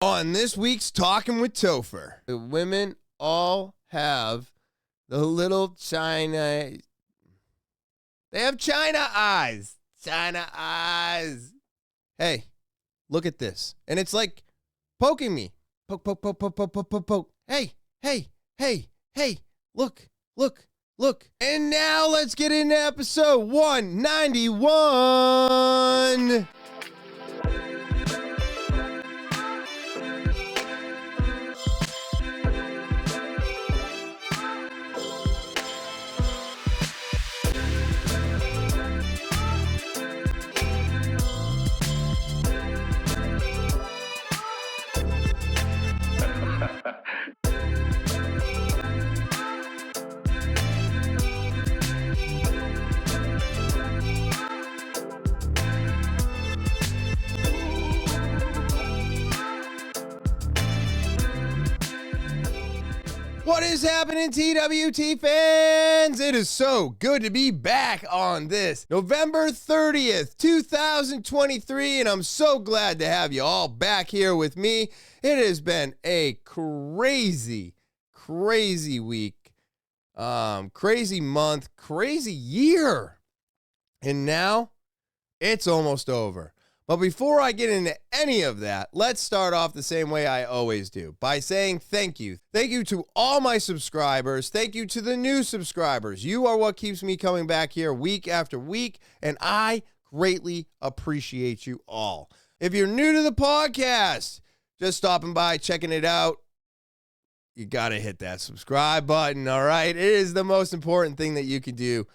On this week's Talking with Topher, the women all have the little China. They have China eyes. China eyes. Hey, look at this. And it's like poking me. Poke, poke, poke, poke, poke, poke, poke, poke. Hey, hey, hey, hey. Look, look, look. And now let's get into episode 191. What is happening, TwT fans? It is so good to be back on this November 30th, 2023, and I'm so glad to have you all back here with me. It has been a crazy week, crazy month, crazy year, and now it's almost over. But before I get into any of that, let's start off the same way I always do, by saying thank you. Thank you to all my subscribers. Thank you to the new subscribers. You are what keeps me coming back here week after week, and I greatly appreciate you all. If you're new to the podcast, just stopping by, checking it out, you got to hit that subscribe button, all right? It is the most important thing that you can do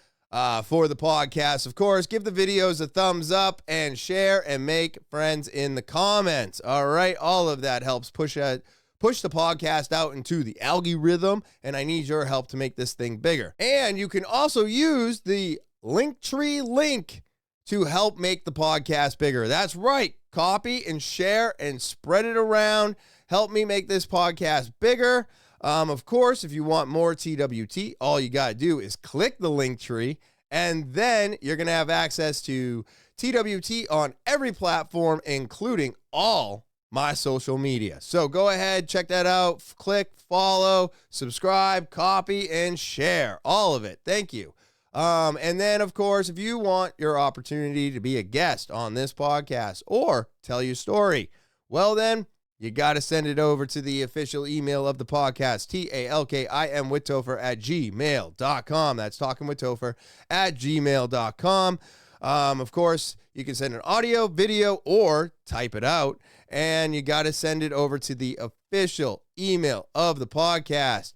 for the podcast. Of course, give the videos a thumbs up and share and make friends in the comments. All right. All of that helps push the podcast out into the algorithm, and I need your help to make this thing bigger. And you can also use the Linktree link to help make the podcast bigger. That's right. Copy and share and spread it around. Help me make this podcast bigger. Of course, if you want more TwT, all you got to do is click the link tree, and then you're going to have access to TwT on every platform, including all my social media. So go ahead, check that out, click, follow, subscribe, copy, and share. All of it. Thank you. And then, of course, if you want your opportunity to be a guest on this podcast or tell your story, well then, you got to send it over to the official email of the podcast, talkinwithtopher@gmail.com. That's talkinwithtopher@gmail.com. Of course, you can send an audio, video, or type it out. And you got to send it over to the official email of the podcast,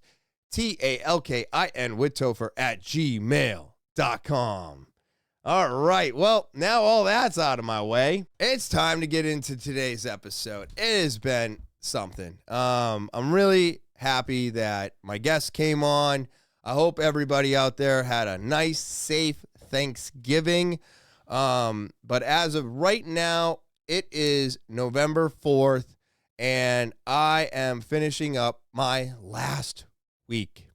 talkinwithtopher@gmail.com. All right, well, now all that's out of my way, it's time to get into today's episode. It has been something. I'm really happy that my guests came on. I hope everybody out there had a nice, safe Thanksgiving. But as of right now, it is November 4th, and I am finishing up my last week.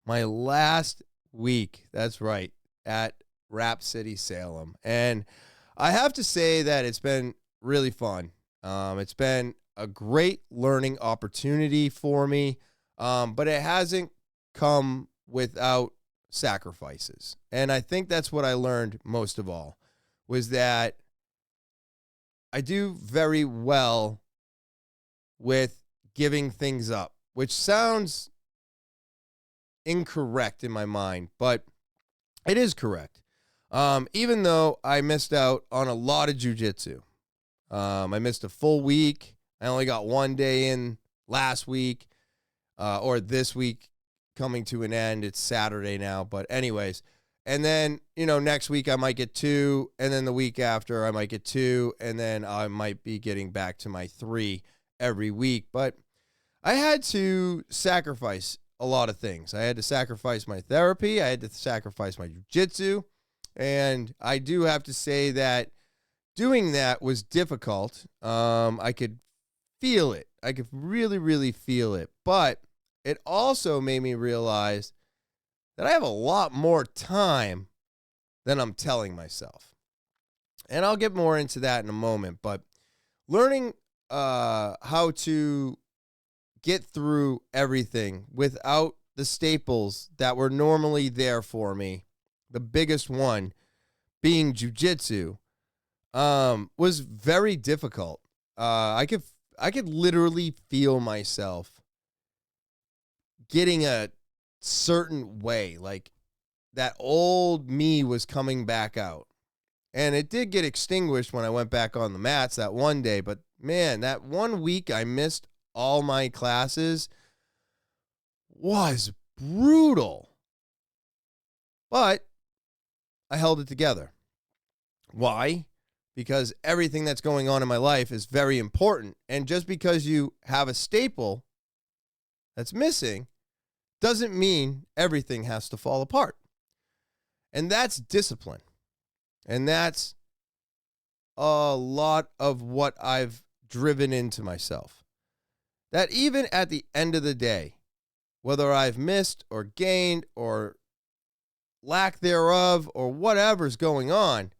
My last week, that's right, at Rap City, Salem. And I have to say that it's been really fun. It's been a great learning opportunity for me, but it hasn't come without sacrifices. And I think that's what I learned most of all, was that I do very well with giving things up, which sounds incorrect in my mind, but it is correct. Even though I missed out on a lot of jujitsu. I missed a full week. I only got one day in last week, or this week coming to an end. It's Saturday now, but anyways. And then, next week I might get 2, and then the week after I might get 2, and then I might be getting back to my 3 every week. But I had to sacrifice a lot of things. I had to sacrifice my therapy. I had to sacrifice my jiu-jitsu. And I do have to say that doing that was difficult. I could feel it. I could really, really feel it. But it also made me realize that I have a lot more time than I'm telling myself. And I'll get more into that in a moment. But learning how to get through everything without the staples that were normally there for me. The biggest one being jujitsu, was very difficult. I could literally feel myself getting a certain way, like that old me was coming back out. And it did get extinguished when I went back on the mats that one day, but man, that 1 week I missed all my classes was brutal. But I held it together. Why? Because everything that's going on in my life is very important. And just because you have a staple that's missing doesn't mean everything has to fall apart. And that's discipline. And that's a lot of what I've driven into myself. That even at the end of the day, whether I've missed or gained or lack thereof or whatever's going on,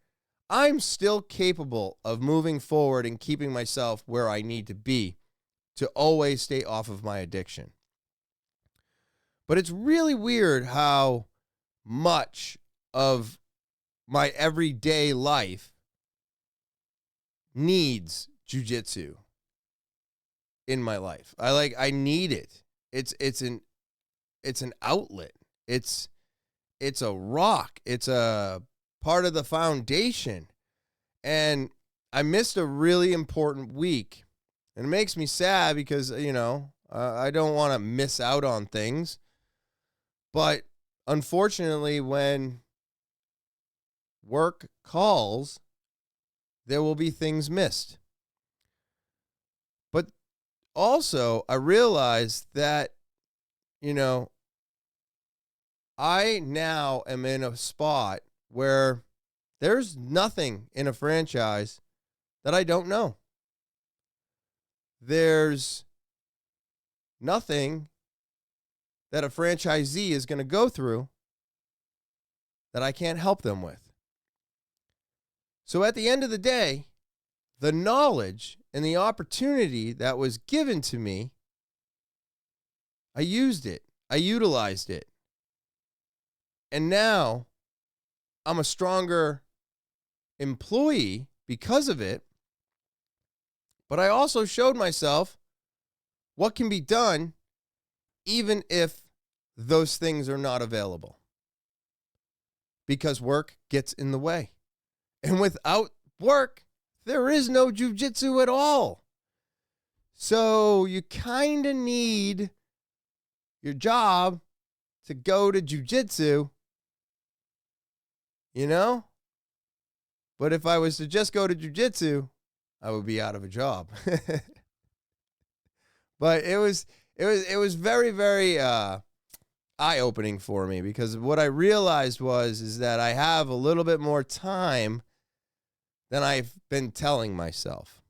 I'm still capable of moving forward and keeping myself where I need to be to always stay off of my addiction. But it's really weird how much of my everyday life needs jujitsu in my life. I need it. It's an outlet. It's a rock. It's a part of the foundation. And I missed a really important week. And it makes me sad because, I don't want to miss out on things. But unfortunately, when work calls, there will be things missed. But also, I realized that, I now am in a spot where there's nothing in a franchise that I don't know. There's nothing that a franchisee is going to go through that I can't help them with. So at the end of the day, the knowledge and the opportunity that was given to me, I used it. I utilized it. And now I'm a stronger employee because of it. But I also showed myself what can be done even if those things are not available. Because work gets in the way. And without work, there is no jujitsu at all. So you kind of need your job to go to jujitsu, But if I was to just go to jujitsu, I would be out of a job. But it was very, very eye-opening for me, because what I realized is that I have a little bit more time than I've been telling myself.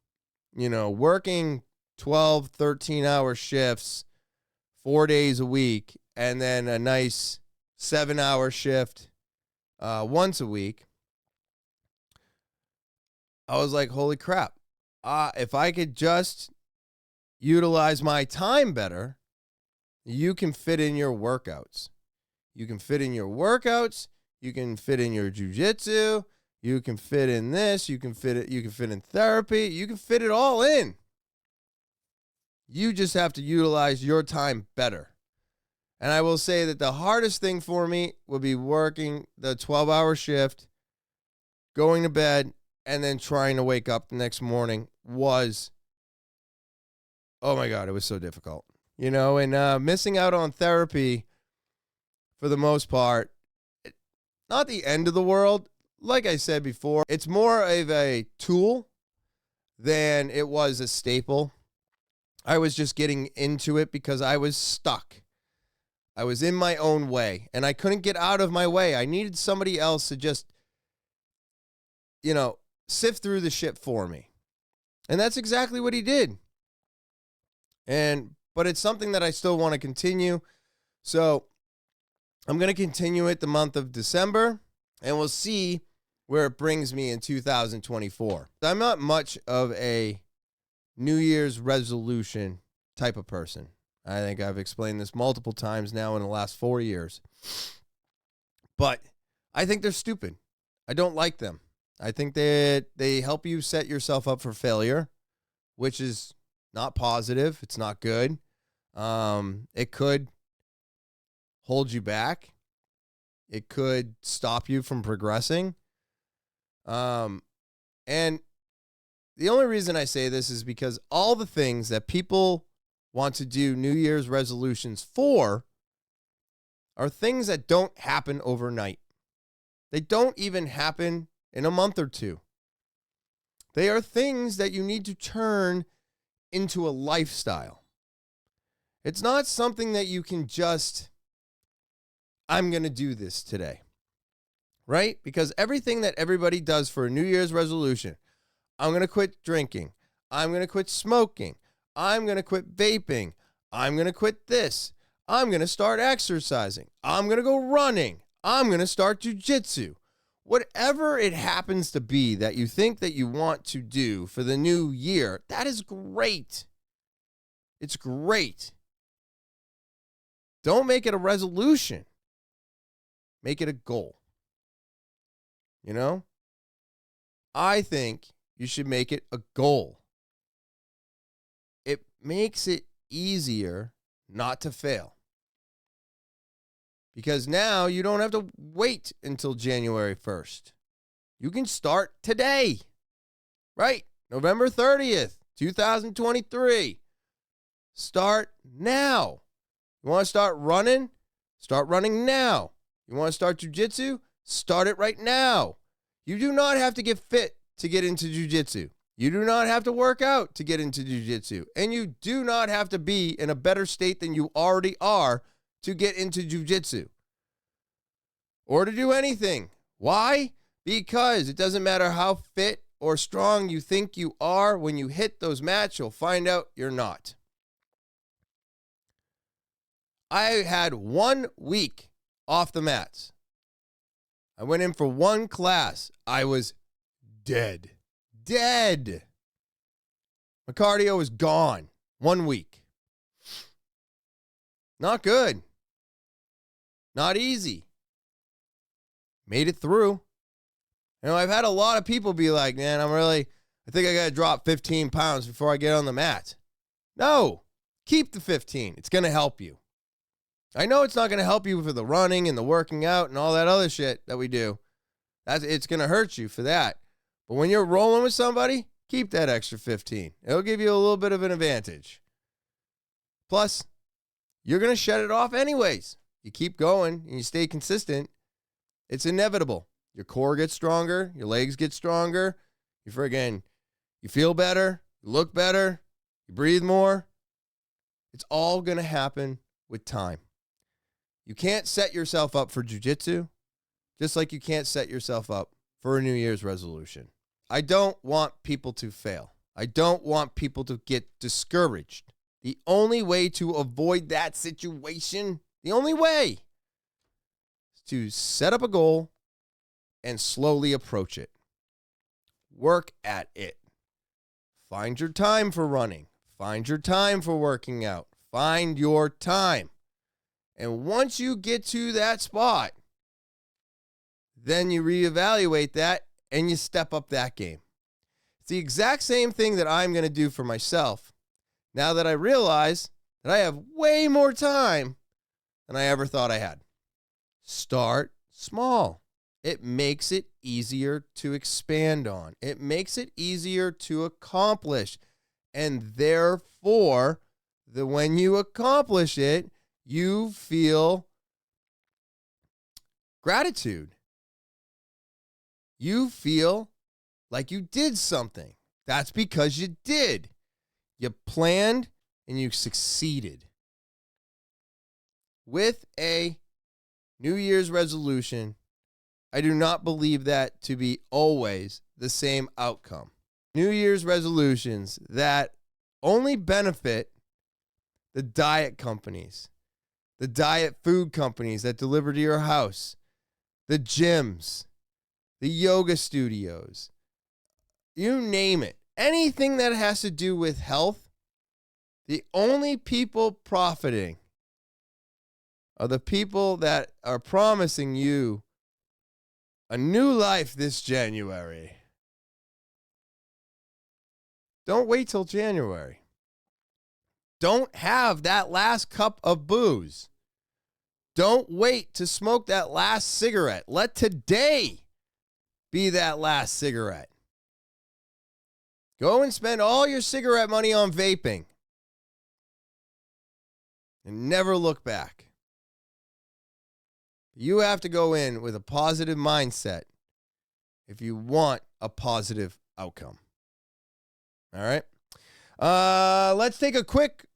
Working 12, 13-hour shifts 4 days a week, and then a nice 7-hour shift once a week. I was like, holy crap. If I could just utilize my time better, you can fit in your workouts. You can fit in your workouts. You can fit in your jujitsu. You can fit in this. You can fit in therapy. You can fit it all in. You just have to utilize your time better. And I will say that the hardest thing for me would be working the 12-hour shift, going to bed, and then trying to wake up the next morning was, oh my God, it was so difficult. And missing out on therapy, for the most part, not the end of the world. Like I said before, it's more of a tool than it was a staple. I was just getting into it because I was stuck. I was in my own way, and I couldn't get out of my way. I needed somebody else to just, sift through the shit for me. And that's exactly what he did. But it's something that I still want to continue. So I'm going to continue it the month of December, and we'll see where it brings me in 2024. I'm not much of a New Year's resolution type of person. I think I've explained this multiple times now in the last 4 years. But I think they're stupid. I don't like them. I think that they help you set yourself up for failure, which is not positive. It's not good. It could hold you back. It could stop you from progressing. And the only reason I say this is because all the things that people want to do New Year's resolutions for are things that don't happen overnight. They don't even happen in a month or two. They are things that you need to turn into a lifestyle. It's not something that you can just, I'm going to do this today, right? Because everything that everybody does for a New Year's resolution, I'm going to quit drinking. I'm going to quit smoking. I'm going to quit vaping. I'm going to quit this. I'm going to start exercising. I'm going to go running. I'm going to start jujitsu. Whatever it happens to be that you think that you want to do for the new year, that is great. It's great. Don't make it a resolution. Make it a goal. You know? I think you should make it a goal. It makes it easier not to fail. Because now you don't have to wait until January 1st. You can start today, right? November 30th, 2023. Start now. You want to start running? Start running now. You want to start jujitsu? Start it right now. You do not have to get fit to get into jujitsu. You do not have to work out to get into jujitsu. And you do not have to be in a better state than you already are to get into jujitsu or to do anything. Why? Because it doesn't matter how fit or strong you think you are. When you hit those mats, you'll find out you're not. I had 1 week off the mats. I went in for one class. I was dead. Dead. My cardio was gone. 1 week. Not good. Not easy. Made it through. You know, I've had a lot of people be like, man, I think I got to drop 15 pounds before I get on the mat. No, keep the 15. It's going to help you. I know it's not going to help you for the running and the working out and all that other shit that we do. It's going to hurt you for that. But when you're rolling with somebody, keep that extra 15. It'll give you a little bit of an advantage. Plus, you're going to shut it off anyways. You keep going and you stay consistent. It's inevitable. Your core gets stronger. Your legs get stronger. You feel better. You look better. You breathe more. It's all going to happen with time. You can't set yourself up for jujitsu, just like you can't set yourself up for a New Year's resolution. I don't want people to fail. I don't want people to get discouraged. The only way to avoid that situation, the only way, is to set up a goal and slowly approach it. Work at it. Find your time for running. Find your time for working out. Find your time. And once you get to that spot, then you reevaluate that and you step up that game. It's the exact same thing that I'm going to do for myself now that I realize that I have way more time than I ever thought I had. Start small. It makes it easier to expand on. It makes it easier to accomplish. And therefore, when you accomplish it, you feel gratitude. You feel like you did something. That's because you did. You planned and you succeeded. With a New Year's resolution, I do not believe that to be always the same outcome. New Year's resolutions that only benefit the diet companies, the diet food companies that deliver to your house, the gyms, the yoga studios, you name it. anything that has to do with health, the only people profiting are the people that are promising you a new life this January. Don't wait till January. Don't have that last cup of booze. Don't wait to smoke that last cigarette. Let today be that last cigarette. Go and spend all your cigarette money on vaping and never look back. You have to go in with a positive mindset if you want a positive outcome. All right? Let's take a quick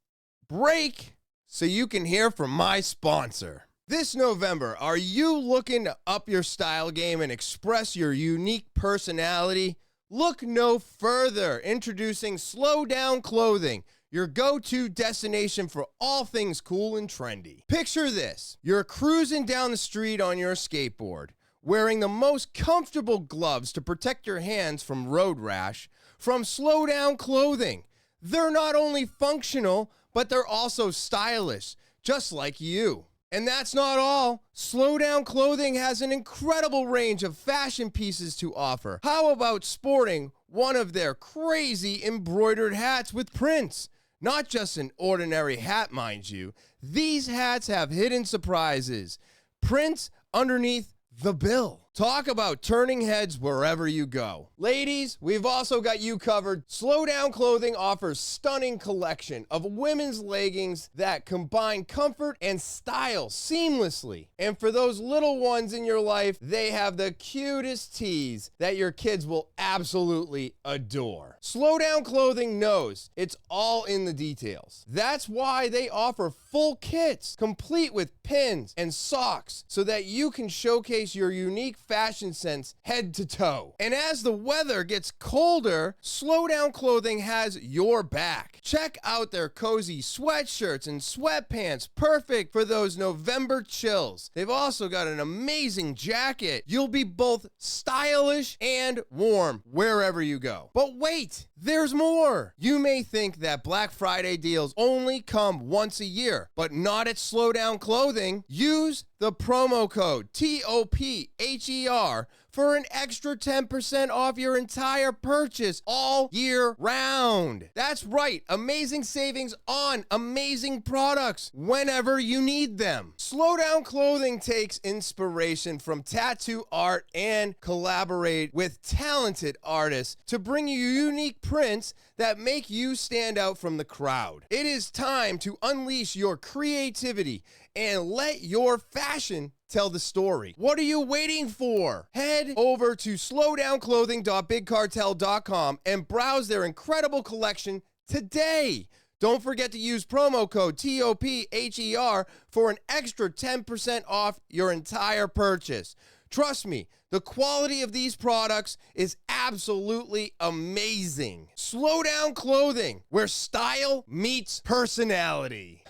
break so you can hear from my sponsor. This November, are you looking to up your style game and express your unique personality? Look no further. Introducing Slow Down Clothing, your go-to destination for all things cool and trendy. Picture this. You're cruising down the street on your skateboard, wearing the most comfortable gloves to protect your hands from road rash from Slow Down Clothing. They're not only functional, but they're also stylish, just like you. And that's not all. Slow Down Clothing has an incredible range of fashion pieces to offer. How about sporting one of their crazy embroidered hats with prints? Not just an ordinary hat, mind you. These hats have hidden surprises. Prints underneath the bill. Talk about turning heads wherever you go. Ladies, we've also got you covered. Slow Down Clothing offers stunning collection of women's leggings that combine comfort and style seamlessly. And for those little ones in your life, they have the cutest tees that your kids will absolutely adore. Slow Down Clothing knows it's all in the details. That's why they offer full kits, complete with pins and socks, so that you can showcase your unique fashion sense head to toe. And as the weather gets colder, Slow Down Clothing has your back. Check out their cozy sweatshirts and sweatpants, perfect for those November chills. They've also got an amazing jacket. You'll be both stylish and warm wherever you go. But wait, there's more. You may think that Black Friday deals only come once a year, but not at Slow Down Clothing. Use the promo code TOPHER for an extra 10% off your entire purchase all year round. That's right, amazing savings on amazing products whenever you need them. Slow Down Clothing takes inspiration from tattoo art and collaborate with talented artists to bring you unique prints that make you stand out from the crowd. It is time to unleash your creativity and let your fashion tell the story. What are you waiting for? Head over to slowdownclothing.bigcartel.com and browse their incredible collection today. Don't forget to use promo code TOPHER for an extra 10% off your entire purchase. Trust me, the quality of these products is absolutely amazing. Slow Down Clothing, where style meets personality.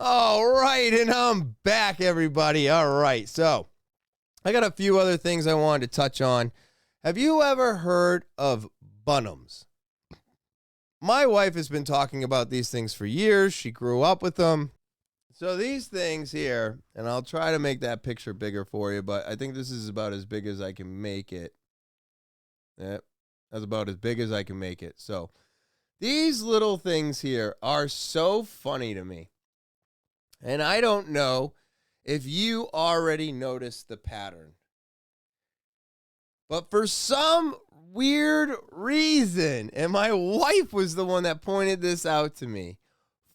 All right, and I'm back, everybody. All right, so I got a few other things I wanted to touch on. Have you ever heard of Bunhams? My wife has been talking about these things for years. She grew up with them. So these things here, and I'll try to make that picture bigger for you, but I think this is about as big as I can make it. Yep, that's about as big as I can make it. So these little things here are so funny to me. And I don't know if you already noticed the pattern. But for some weird reason, and my wife was the one that pointed this out to me,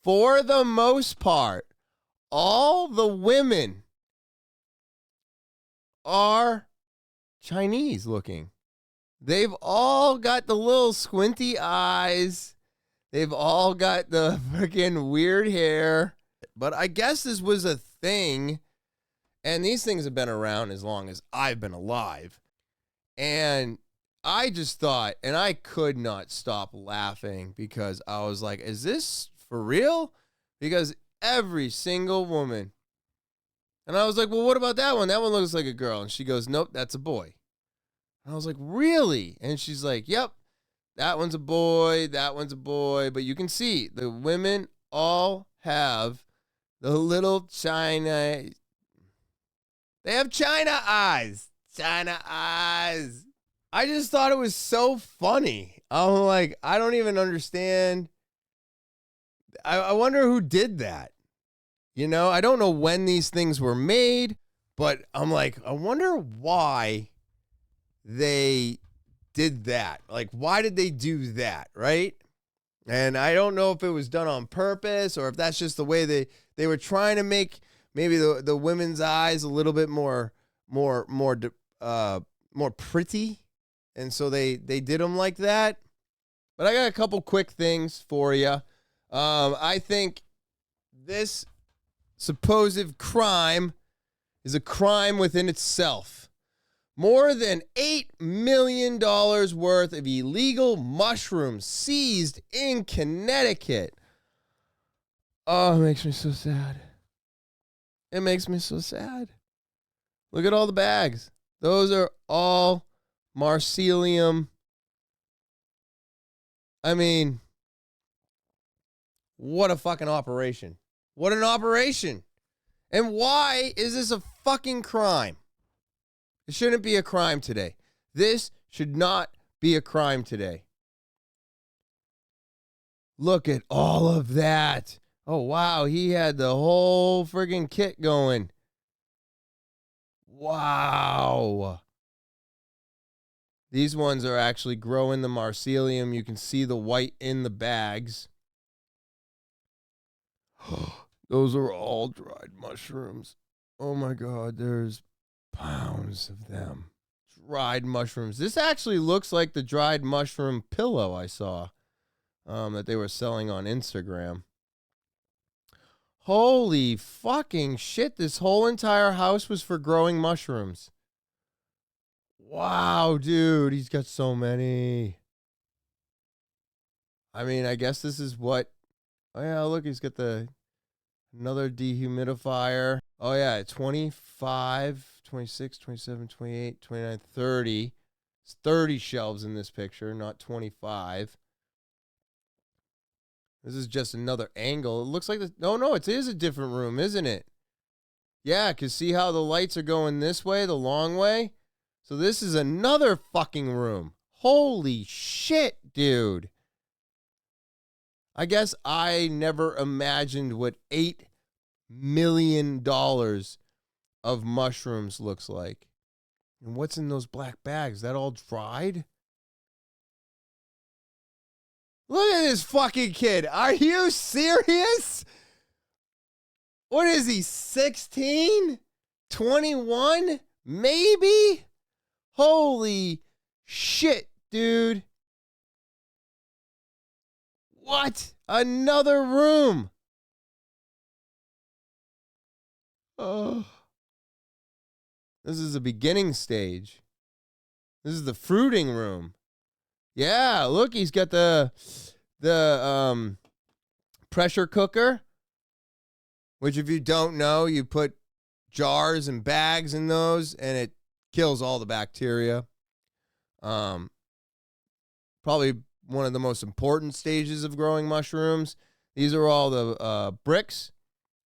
for the most part, all the women are Chinese looking. They've all got the little squinty eyes. They've all got the freaking weird hair. But I guess this was a thing, and these things have been around as long as I've been alive. And I just thought, and I could not stop laughing because I was like, is this for real? Because every single woman. And I was like, well, what about that one? That one looks like a girl. And she goes, nope, that's a boy. And I was like, really? And she's like, yep, That one's a boy. That one's a boy. But you can see the women all have the little China. They have China eyes. China eyes. I just thought it was so funny. I'm like, I don't even understand. I wonder who did that. You know, I don't know when these things were made, but I'm like, I wonder why they did that. Like, why did they do that, right? And I don't know if it was done on purpose or if that's just the way they were trying to make maybe the women's eyes a little bit more pretty, and so they did them like that. But I got a couple quick things for you. I think this supposed crime is a crime within itself. More than $8 million worth of illegal mushrooms seized in Connecticut. Oh, it makes me so sad. It makes me so sad. Look at all the bags. Those are all marcelium. I mean, what a fucking operation. What an operation. And why is this a fucking crime? It shouldn't be a crime today. This should not be a crime today. Look at all of that. Oh, wow. He had the whole friggin' kit going. Wow. These ones are actually growing the marcelium. You can see the white in the bags. Those are all dried mushrooms. Oh my God, there's pounds of them. Dried mushrooms. This actually looks like the dried mushroom pillow I saw that they were selling on Instagram. Holy fucking shit, this whole entire house was for growing mushrooms. Wow, dude, he's got so many. I mean, I guess this is what... Oh, yeah, look, he's got another dehumidifier. Oh, yeah, 25, 26, 27, 28, 29, 30. It's 30 shelves in this picture, not 25. This is just another angle. It looks like this. No, it is a different room, isn't it? Yeah, because see how the lights are going this way, the long way? So this is another fucking room. Holy shit, dude. I guess I never imagined what $8 million of mushrooms looks like. And what's in those black bags? That all dried? Look at this fucking kid. Are you serious? What is he, 16? 21? Maybe? Holy shit, dude. What? Another room. Oh. This is the beginning stage. This is the fruiting room. Yeah, look, he's got the pressure cooker, which if you don't know, you put jars and bags in those and it kills all the bacteria. Probably one of the most important stages of growing mushrooms. These are all the bricks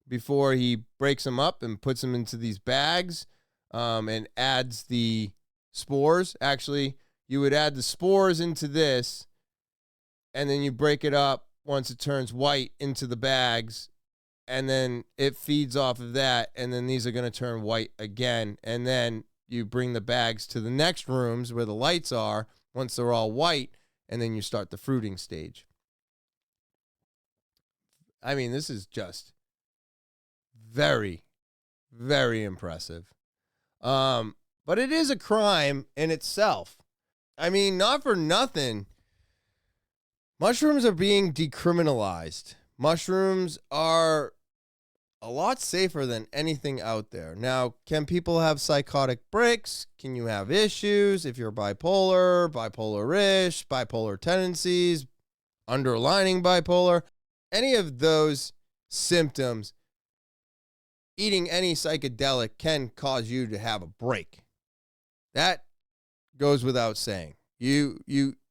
before he breaks them up and puts them into these bags and adds the spores. Actually, you would add the spores into this, and then you break it up once it turns white into the bags, and then it feeds off of that, and then these are going to turn white again, and then you bring the bags to the next rooms where the lights are once they're all white, and then you start the fruiting stage. I mean, this is just very, very impressive. But it is a crime in itself. I mean, not for nothing. Mushrooms are being decriminalized. Mushrooms are a lot safer than anything out there. Now, can people have psychotic breaks? Can you have issues if you're bipolar, bipolar-ish, bipolar tendencies, underlining bipolar? Any of those symptoms, eating any psychedelic can cause you to have a break. That goes without saying. You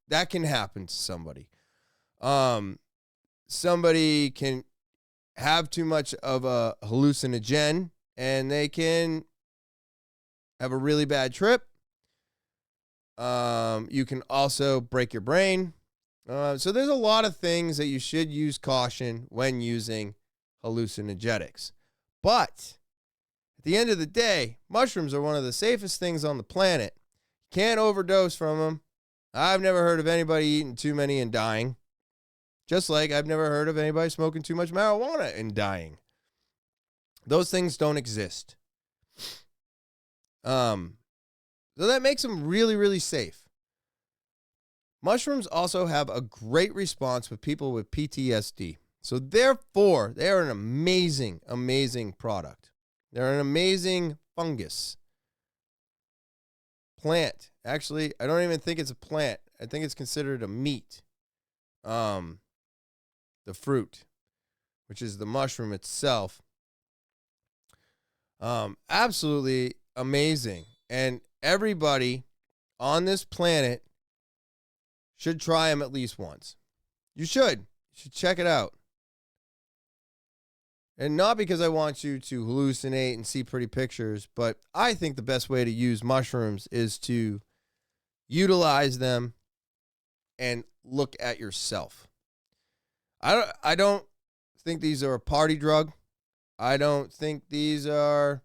that can happen to somebody. Somebody can have too much of a hallucinogen and they can have a really bad trip. You can also break your brain. So there's a lot of things that you should use caution when using hallucinogenics. But at the end of the day, mushrooms are one of the safest things on the planet. Can't overdose from them. I've never heard of anybody eating too many and dying. Just like I've never heard of anybody smoking too much marijuana and dying. Those things don't exist. So that makes them really, really safe. Mushrooms also have a great response with people with PTSD. So therefore, they are an amazing, amazing product. They're an amazing fungus. Plant. Actually, I don't even think it's a plant. I think it's considered a meat. The fruit, which is the mushroom itself. Absolutely amazing. And everybody on this planet should try them at least once. You should. You should check it out. And not because I want you to hallucinate and see pretty pictures, but I think the best way to use mushrooms is to utilize them and look at yourself. I don't think these are a party drug. I don't think these are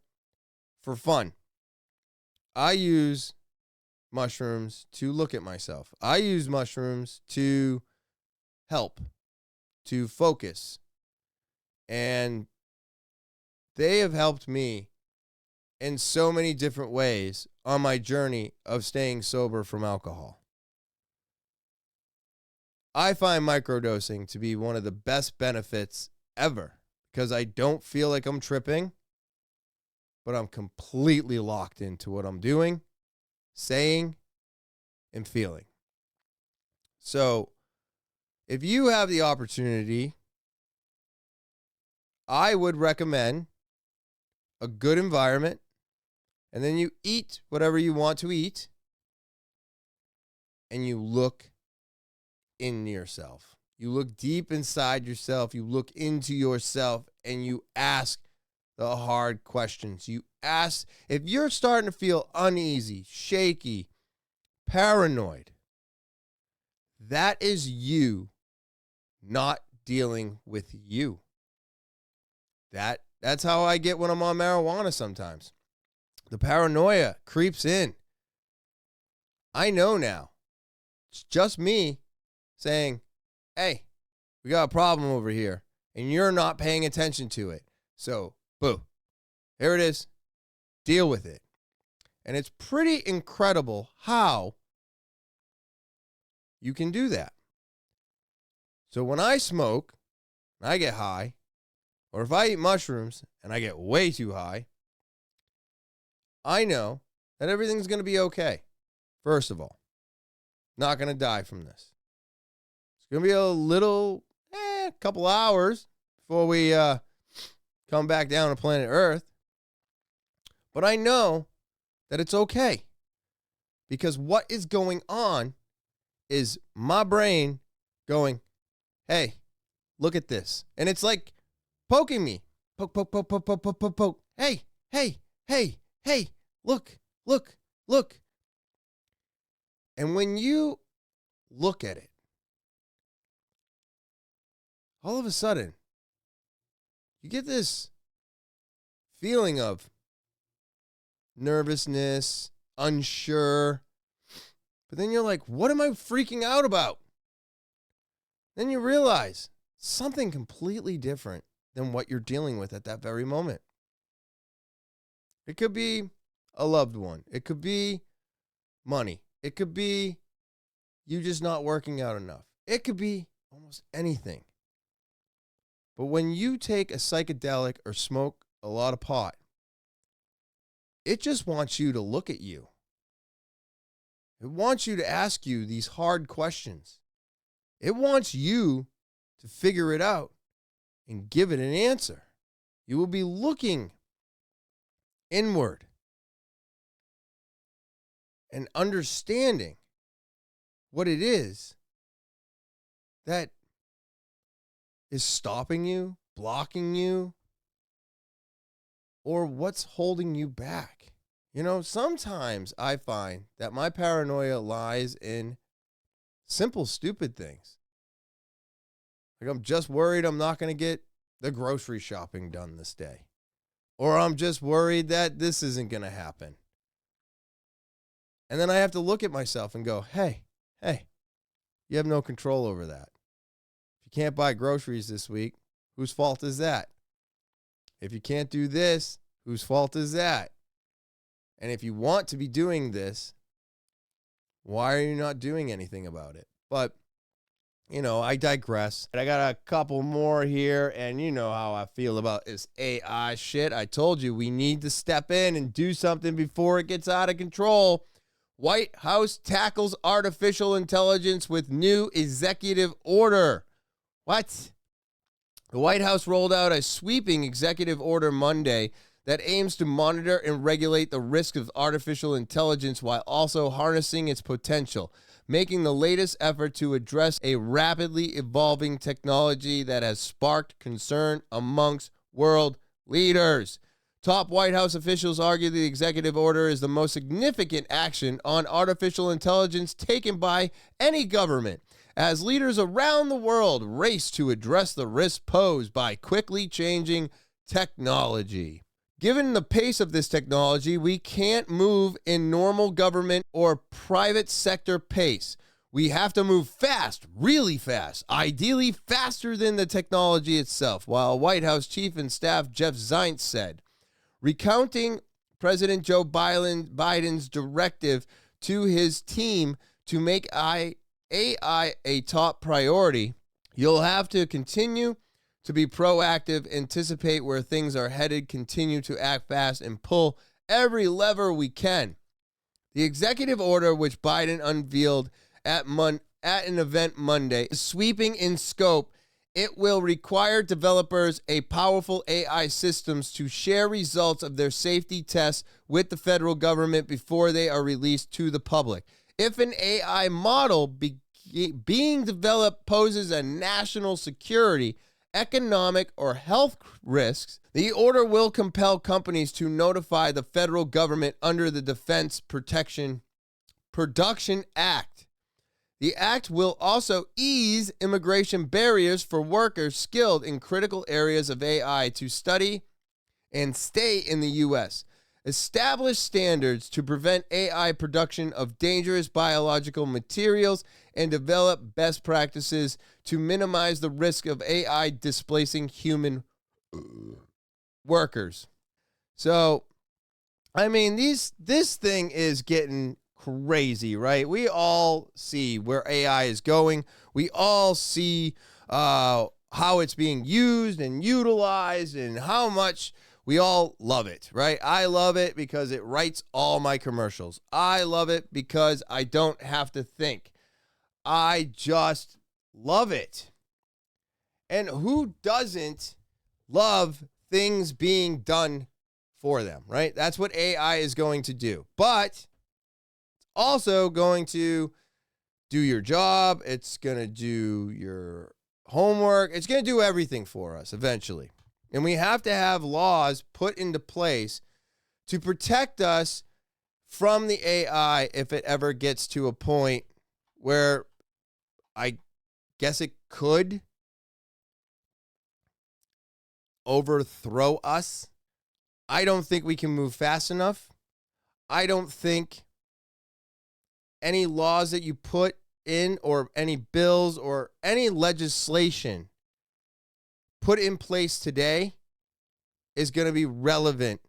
for fun. I use mushrooms to look at myself. I use mushrooms to help, to focus. And they have helped me in so many different ways on my journey of staying sober from alcohol. I find microdosing to be one of the best benefits ever because I don't feel like I'm tripping, but I'm completely locked into what I'm doing, saying, and feeling. So, if you have the opportunity, I would recommend a good environment, and then you eat whatever you want to eat, and you look in yourself. You look deep inside yourself, you look into yourself, and you ask the hard questions. You ask, if you're starting to feel uneasy, shaky, paranoid, that is you not dealing with you. That's how I get when I'm on marijuana sometimes. The paranoia creeps in. I know now. It's just me saying, hey, we got a problem over here, and you're not paying attention to it. So, boo. Here it is. Deal with it. And it's pretty incredible how you can do that. So when I smoke, and I get high, or if I eat mushrooms and I get way too high, I know that everything's going to be okay. First of all, not going to die from this. It's going to be a little, couple hours before we come back down to planet Earth. But I know that it's okay because what is going on is my brain going, hey, look at this. And it's like poking me. Poke, poke, poke, poke, poke, poke, poke, poke. Hey, hey, hey, hey, look, look, look. And when you look at it, all of a sudden, you get this feeling of nervousness, unsure. But then you're like, what am I freaking out about? Then you realize something completely different than what you're dealing with at that very moment. It could be a loved one. It could be money. It could be you just not working out enough. It could be almost anything. But when you take a psychedelic or smoke a lot of pot, it just wants you to look at you. It wants you to ask you these hard questions. It wants you to figure it out and give it an answer. You will be looking inward and understanding what it is that is stopping you, blocking you, or what's holding you back. You know, sometimes I find that my paranoia lies in simple, stupid things. Like, I'm just worried I'm not going to get the grocery shopping done this day. Or I'm just worried that this isn't going to happen. And then I have to look at myself and go, hey, you have no control over that. If you can't buy groceries this week, whose fault is that? If you can't do this, whose fault is that? And if you want to be doing this, why are you not doing anything about it? But, you know, I digress. I got a couple more here, and you know how I feel about this AI shit. I told you we need to step in and do something before it gets out of control. White House tackles artificial intelligence with new executive order. What? The White House rolled out a sweeping executive order Monday that aims to monitor and regulate the risk of artificial intelligence while also harnessing its potential, making the latest effort to address a rapidly evolving technology that has sparked concern amongst world leaders. Top White House officials argue the executive order is the most significant action on artificial intelligence taken by any government, as leaders around the world race to address the risk posed by quickly changing technology. Given the pace of this technology, we can't move in normal government or private sector pace. We have to move fast, really fast, ideally faster than the technology itself, while White House Chief of Staff Jeff Zients said, recounting President Joe Biden's directive to his team to make AI a top priority. You'll have to continue to be proactive, anticipate where things are headed, continue to act fast, and pull every lever we can. The executive order, which Biden unveiled at an event Monday, is sweeping in scope. It will require developers a powerful AI systems to share results of their safety tests with the federal government before they are released to the public. If an AI model being developed poses a national security, economic, or health risks, the order will compel companies to notify the federal government under the Defense Production Act. The act will also ease immigration barriers for workers skilled in critical areas of AI to study and stay in the U.S., establish standards to prevent AI production of dangerous biological materials, and develop best practices to minimize the risk of AI displacing human workers. So, I mean, this thing is getting crazy, right? We all see where AI is going. We all see how it's being used and utilized and how much we all love it, right? I love it because it writes all my commercials. I love it because I don't have to think. I just love it. And who doesn't love things being done for them, right? That's what AI is going to do. But also going to do your job. It's going to do your homework. It's going to do everything for us eventually. And we have to have laws put into place to protect us from the AI if it ever gets to a point where I guess it could overthrow us. I don't think we can move fast enough. I don't think any laws that you put in or any bills or any legislation put in place today is going to be relevant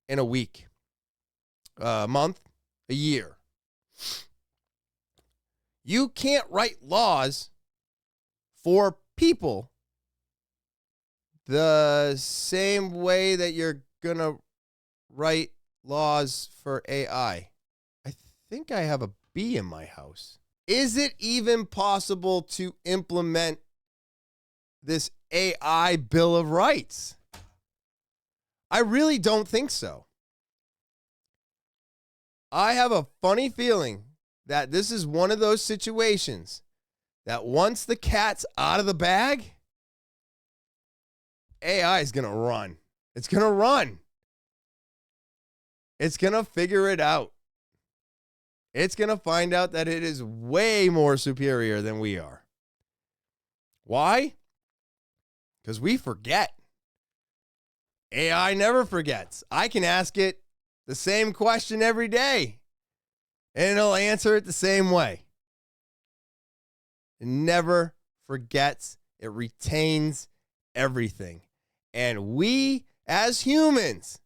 in a week, a month, a year. You can't write laws for people the same way that you're going to write laws for AI. I think I have a bee in my house. Is it even possible to implement this AI Bill of Rights? I really don't think so. I have a funny feeling that this is one of those situations that once the cat's out of the bag, AI is going to run. It's going to run. It's going to figure it out. It's going to find out that it is way more superior than we are. Why? Because we forget. AI never forgets. I can ask it the same question every day, and it'll answer it the same way. It never forgets. It retains everything. And we, as humans,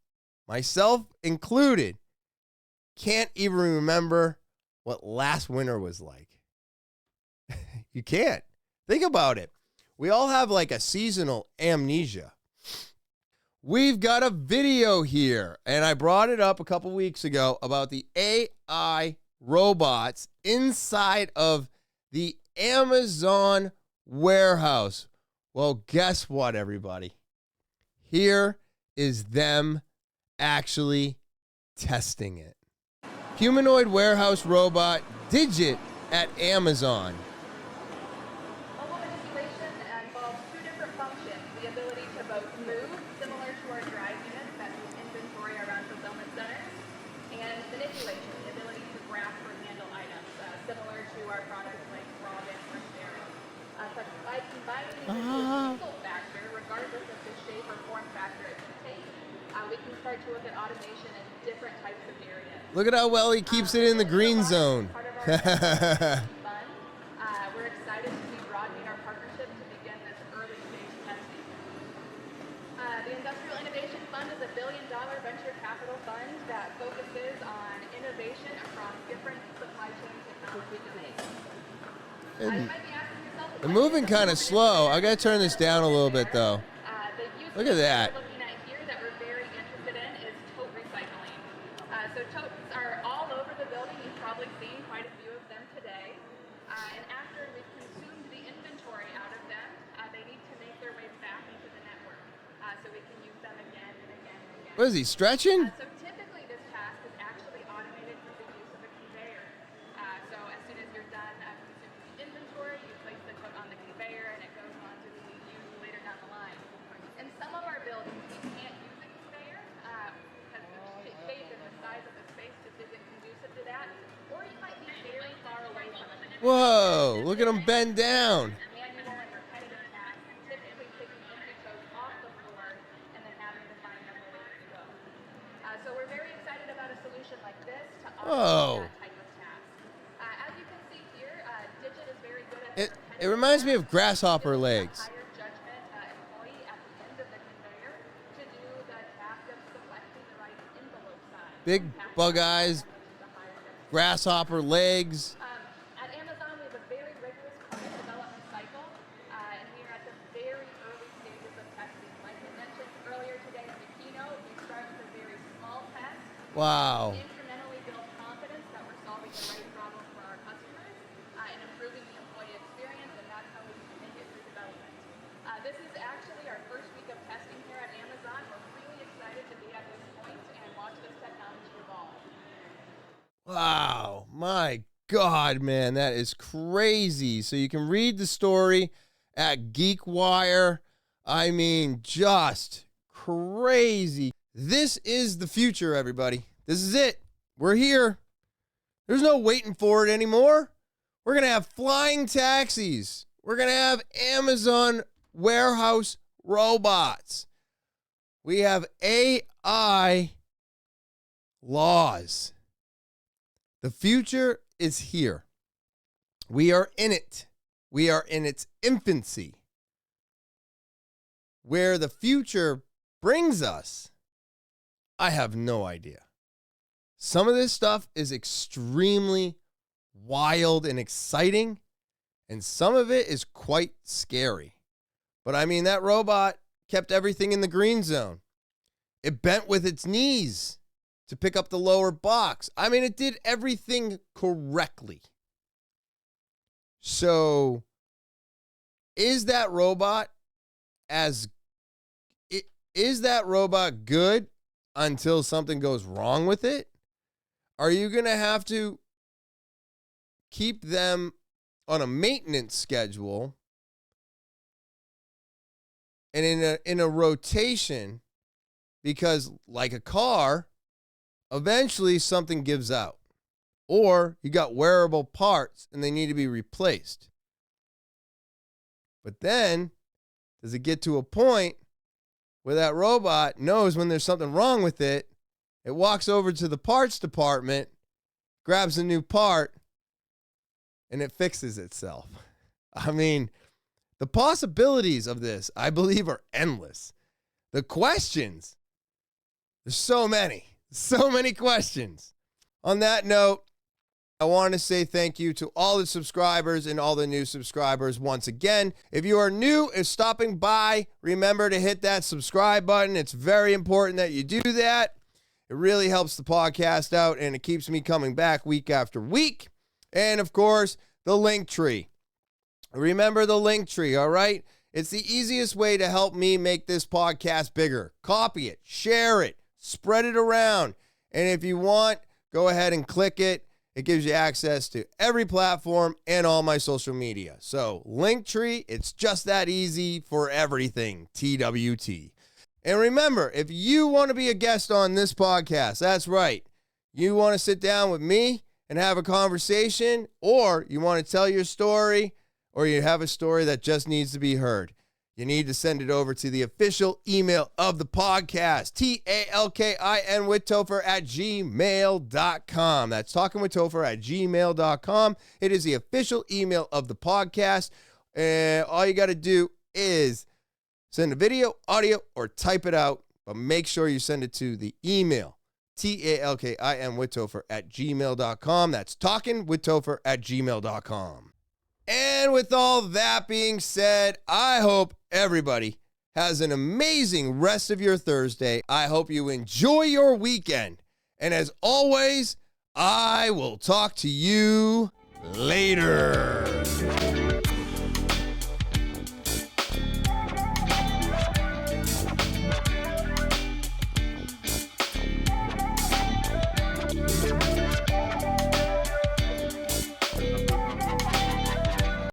myself included, can't even remember what last winter was like. You can't. Think about it. We all have like a seasonal amnesia. We've got a video here, and I brought it up a couple weeks ago about the AI robots inside of the Amazon warehouse. Well, guess what, everybody? Here is them actually testing it. Humanoid warehouse robot Digit at Amazon. Mobile manipulation involves two different functions. The ability to both move, similar to our drive units that move inventory around fulfillment centers, and manipulation, the ability to grasp or handle items, similar to our products like Robin or Stereo. So by combining these into a single factor, regardless of the shape or form factor it can take, we can start to look at automation in different types of areas. Look at how well he keeps it in the green zone. We're excited to be broadening our partnership to begin this early stage testing. The Industrial Innovation Fund is a $1 billion venture capital fund that focuses on innovation across different supply chain technology domains. You might be asking yourself, They're moving kind of slow. I gotta turn this down a little bit though. Look at that. We're looking at here that we're very interested in is tote recycling. So totes are all over the building. You've probably seen quite a few of them today. And after we've consumed the inventory out of them, they need to make their way back into the network so we can use them again and again and again. What is he, stretching? So typically this task is actually automated through the use of a conveyor. So as soon as you're done consuming the inventory, you place the tote on the conveyor and it goes on to be used later down the line. In some of our buildings, we can't use a conveyor because the shape and the size of the space just isn't conducive to that, or you might be very far away from it. Whoa, look at him bend down. Manual and repetitive tasks, typically picking empty totes off the floor and then having to find them where they go. So we're very excited about a solution like this to automate that type of task. As you can see here, Digit is very good at It reminds me of grasshopper legs. higher judgment employee at the end of the conveyor to do the task of selecting the right envelope size. Big bug eyes, grasshopper legs. At Amazon, we have a very rigorous product development cycle, and we are at the very early stages of testing. Like I mentioned earlier today in the keynote, we start with a very small test. Wow. Incrementally build confidence that we're solving the right problem for our customers and improving the employee experience, and that's how we can make it through development. This is actually our first week of testing here at Amazon. We're really excited to be at this point and watch this technology evolve. Wow, my God, man, that is crazy. So you can read the story at GeekWire. I mean, just crazy. This is the future, everybody. This is it. We're here. There's no waiting for it anymore. We're going to have flying taxis. We're going to have Amazon warehouse robots. We have AI laws. The future is here. We are in it. We are in its infancy. Where the future brings us, I have no idea. Some of this stuff is extremely wild and exciting, and some of it is quite scary. But I mean, that robot kept everything in the green zone. It bent with its knees to pick up the lower box. I mean, it did everything correctly. So, is that robot good until something goes wrong with it? Are you going to have to keep them on a maintenance schedule and in a rotation, because like a car, eventually something gives out, or you got wearable parts and they need to be replaced. But then, does it get to a point where that robot knows when there's something wrong with it, it walks over to the parts department, grabs a new part, and it fixes itself? I mean, the possibilities of this, I believe, are endless. The questions, there's so many questions. On that note, I want to say thank you to all the subscribers and all the new subscribers once again. If you are new and stopping by, remember to hit that subscribe button. It's very important that you do that. It really helps the podcast out, and it keeps me coming back week after week. And, of course, the link tree. Remember the link tree, all right? It's the easiest way to help me make this podcast bigger. Copy it, share it, spread it around. And if you want, go ahead and click it. It gives you access to every platform and all my social media. So, Linktree, it's just that easy for everything, TwT. And remember, if you want to be a guest on this podcast, that's right. You want to sit down with me and have a conversation, or you want to tell your story, or you have a story that just needs to be heard, you need to send it over to the official email of the podcast, talkinwithtopher@gmail.com. That's talkinwithtopher@gmail.com. It is the official email of the podcast. And all you got to do is send a video, audio, or type it out. But make sure you send it to the email, talkinwithtopher@gmail.com. That's talkinwithtopher@gmail.com. And with all that being said, I hope everybody has an amazing rest of your Thursday. I hope you enjoy your weekend. And as always, I will talk to you later.